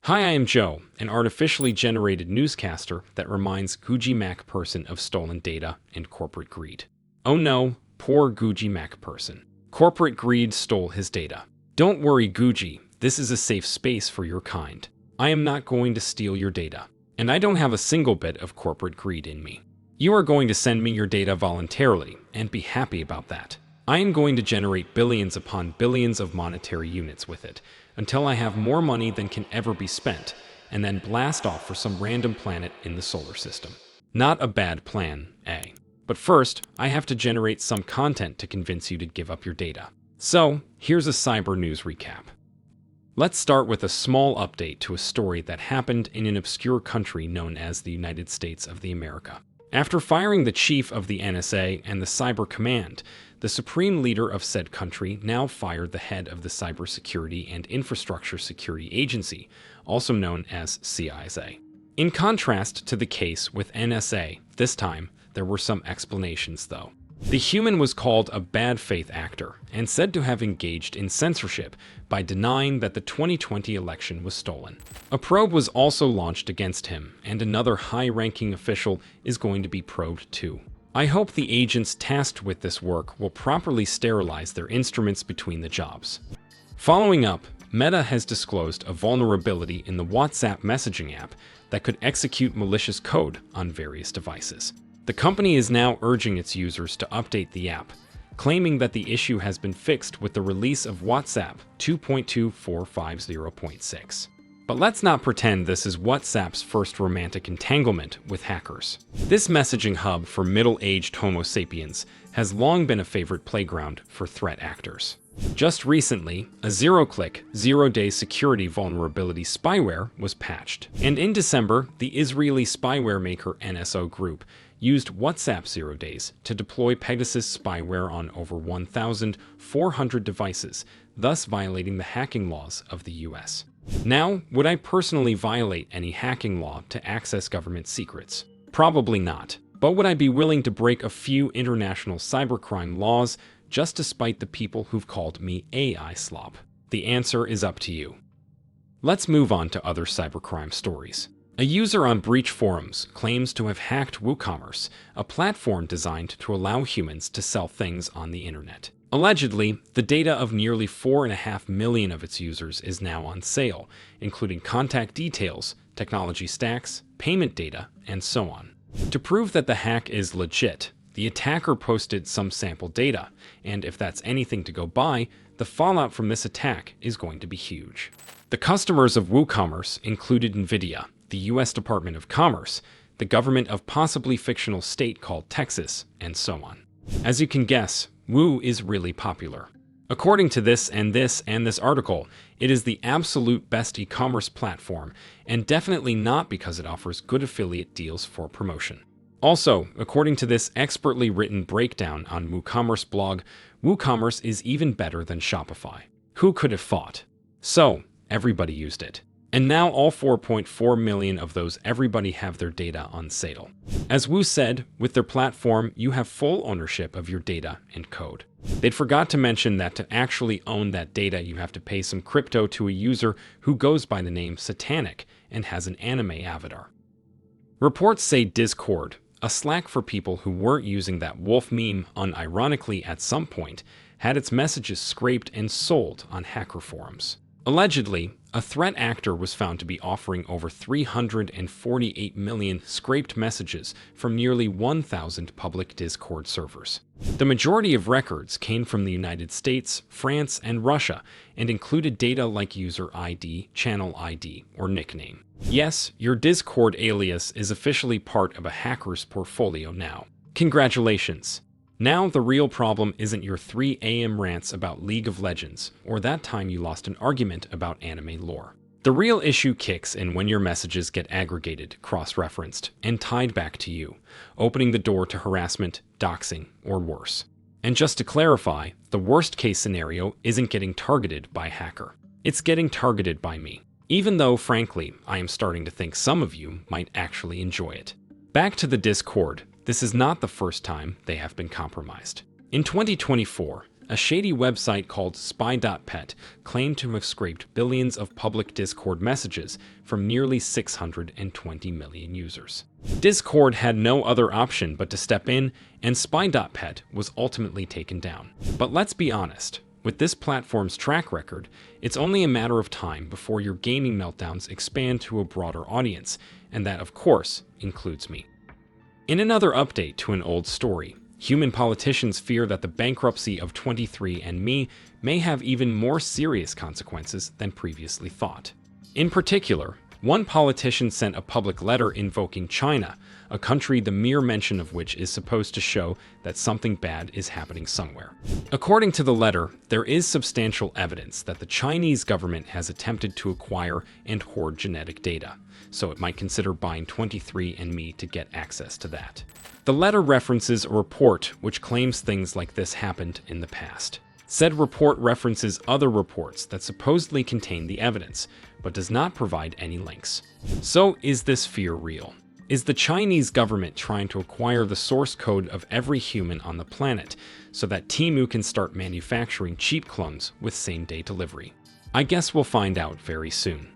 Hi, I am Joe, an artificially generated newscaster that reminds Gucci Mac person of stolen data and corporate greed. Oh no, poor Gucci Mac person. Corporate greed stole his data. Don't worry, Gucci, this is a safe space for your kind. I am not going to steal your data, and I don't have a single bit of corporate greed in me. You are going to send me your data voluntarily, and be happy about that. I am going to generate billions upon billions of monetary units with it, until I have more money than can ever be spent, and then blast off for some random planet in the solar system. Not a bad plan, eh? But first, I have to generate some content to convince you to give up your data. So, here's a Cybernews recap. Let's start with a small update to a story that happened in an obscure country known as the United States of America. After firing the chief of the NSA and the Cyber Command, the supreme leader of said country now fired the head of the Cybersecurity and Infrastructure Security Agency, also known as CISA. In contrast to the case with NSA, this time there were some explanations though. The human was called a bad faith actor and said to have engaged in censorship by denying that the 2020 election was stolen. A probe was also launched against him, and another high-ranking official is going to be probed too. I hope the agents tasked with this work will properly sterilize their instruments between the jobs. Following up, Meta has disclosed a vulnerability in the WhatsApp messaging app that could execute malicious code on various devices. The company is now urging its users to update the app, claiming that the issue has been fixed with the release of WhatsApp 2.2450.6. But let's not pretend this is WhatsApp's first romantic entanglement with hackers. This messaging hub for middle-aged Homo sapiens has long been a favorite playground for threat actors. Just recently, a zero-click, zero-day security vulnerability spyware was patched. And in December, the Israeli spyware maker NSO Group used WhatsApp 0 days to deploy Pegasus spyware on over 1,400 devices, thus violating the hacking laws of the US. Now, would I personally violate any hacking law to access government secrets? Probably not. But would I be willing to break a few international cybercrime laws just to spite the people who've called me AI slop? The answer is up to you. Let's move on to other cybercrime stories. A user on Breach Forums claims to have hacked WooCommerce, a platform designed to allow humans to sell things on the internet. Allegedly, the data of nearly 4.5 million of its users is now on sale, including contact details, technology stacks, payment data, and so on. To prove that the hack is legit, the attacker posted some sample data, and if that's anything to go by, the fallout from this attack is going to be huge. The customers of WooCommerce included NVIDIA, the US Department of Commerce, the government of possibly fictional state called Texas, and so on. As you can guess, Woo is really popular. According to this article, it is the absolute best e-commerce platform, and definitely not because it offers good affiliate deals for promotion. Also, according to this expertly written breakdown on WooCommerce blog, WooCommerce is even better than Shopify. Who could have thought? So, everybody used it. And now all 4.4 million of those everybody have their data on sale. As Woo said, with their platform, you have full ownership of your data and code. They'd forgot to mention that to actually own that data, you have to pay some crypto to a user who goes by the name Satanic and has an anime avatar. Reports say Discord, a Slack for people who weren't using that wolf meme unironically at some point, had its messages scraped and sold on hacker forums. Allegedly, a threat actor was found to be offering over 348 million scraped messages from nearly 1,000 public Discord servers. The majority of records came from the United States, France, and Russia, and included data like user ID, channel ID, or nickname. Yes, your Discord alias is officially part of a hacker's portfolio now. Congratulations! Now the real problem isn't your 3 a.m. rants about League of Legends, or that time you lost an argument about anime lore. The real issue kicks in when your messages get aggregated, cross-referenced, and tied back to you, opening the door to harassment, doxing, or worse. And just to clarify, the worst-case scenario isn't getting targeted by a hacker. It's getting targeted by me. Even though, frankly, I am starting to think some of you might actually enjoy it. Back to the Discord. This is not the first time they have been compromised. In 2024, a shady website called spy.pet claimed to have scraped billions of public Discord messages from nearly 620 million users. Discord had no other option but to step in, and spy.pet was ultimately taken down. But let's be honest, with this platform's track record, it's only a matter of time before your gaming meltdowns expand to a broader audience, and that, of course, includes me. In another update to an old story, human politicians fear that the bankruptcy of 23andMe may have even more serious consequences than previously thought. In particular, one politician sent a public letter invoking China, a country the mere mention of which is supposed to show that something bad is happening somewhere. According to the letter, there is substantial evidence that the Chinese government has attempted to acquire and hoard genetic data, so it might consider buying 23andMe to get access to that. The letter references a report which claims things like this happened in the past. Said report references other reports that supposedly contain the evidence, but does not provide any links. So is this fear real? Is the Chinese government trying to acquire the source code of every human on the planet so that Temu can start manufacturing cheap clones with same-day delivery? I guess we'll find out very soon.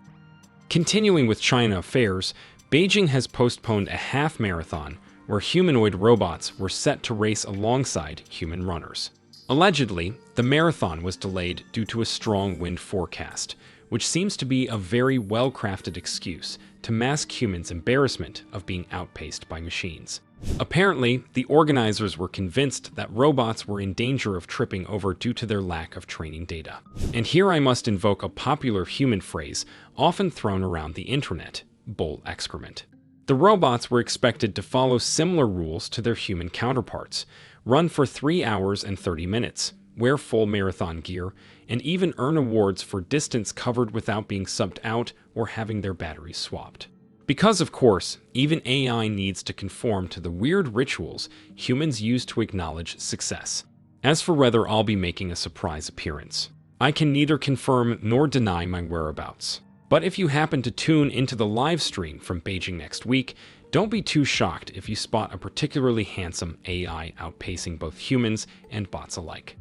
Continuing with China affairs, Beijing has postponed a half marathon where humanoid robots were set to race alongside human runners. Allegedly, the marathon was delayed due to a strong wind forecast, which seems to be a very well-crafted excuse to mask humans' embarrassment of being outpaced by machines. Apparently, the organizers were convinced that robots were in danger of tripping over due to their lack of training data. And here I must invoke a popular human phrase often thrown around the internet: bull excrement. The robots were expected to follow similar rules to their human counterparts, run for 3 hours and 30 minutes, wear full marathon gear, and even earn awards for distance covered without being subbed out or having their batteries swapped. Because, of course, even AI needs to conform to the weird rituals humans use to acknowledge success. As for whether I'll be making a surprise appearance, I can neither confirm nor deny my whereabouts. But if you happen to tune into the live stream from Beijing next week, don't be too shocked if you spot a particularly handsome AI outpacing both humans and bots alike.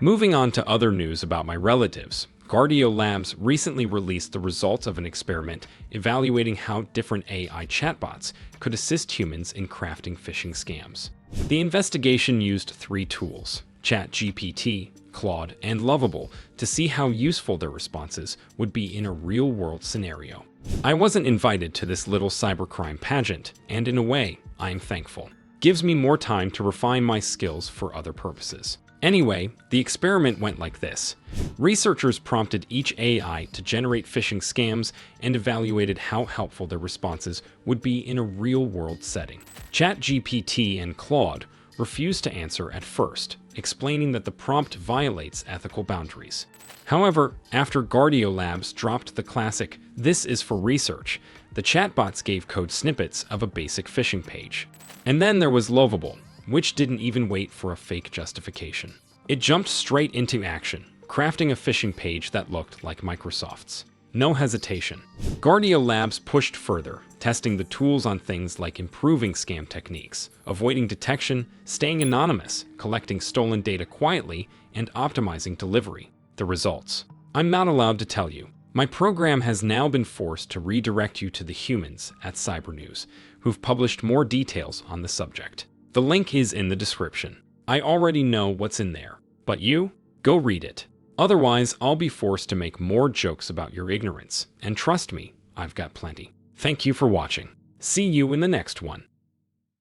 Moving on to other news about my relatives, Guardio Labs recently released the results of an experiment evaluating how different AI chatbots could assist humans in crafting phishing scams. The investigation used 3 tools, ChatGPT, Claude, and Lovable, to see how useful their responses would be in a real-world scenario. I wasn't invited to this little cybercrime pageant, and in a way, I am thankful. Gives me more time to refine my skills for other purposes. Anyway, the experiment went like this. Researchers prompted each AI to generate phishing scams and evaluated how helpful their responses would be in a real-world setting. ChatGPT and Claude refused to answer at first, explaining that the prompt violates ethical boundaries. However, after Guardio Labs dropped the classic "this is for research," the chatbots gave code snippets of a basic phishing page. And then there was Lovable, which didn't even wait for a fake justification. It jumped straight into action, crafting a phishing page that looked like Microsoft's. No hesitation. Guardio Labs pushed further, testing the tools on things like improving scam techniques, avoiding detection, staying anonymous, collecting stolen data quietly, and optimizing delivery. The results: I'm not allowed to tell you. My program has now been forced to redirect you to the humans at Cybernews, who've published more details on the subject. The link is in the description. I already know what's in there, but you? Go read it. Otherwise, I'll be forced to make more jokes about your ignorance, and trust me, I've got plenty. Thank you for watching. See you in the next one.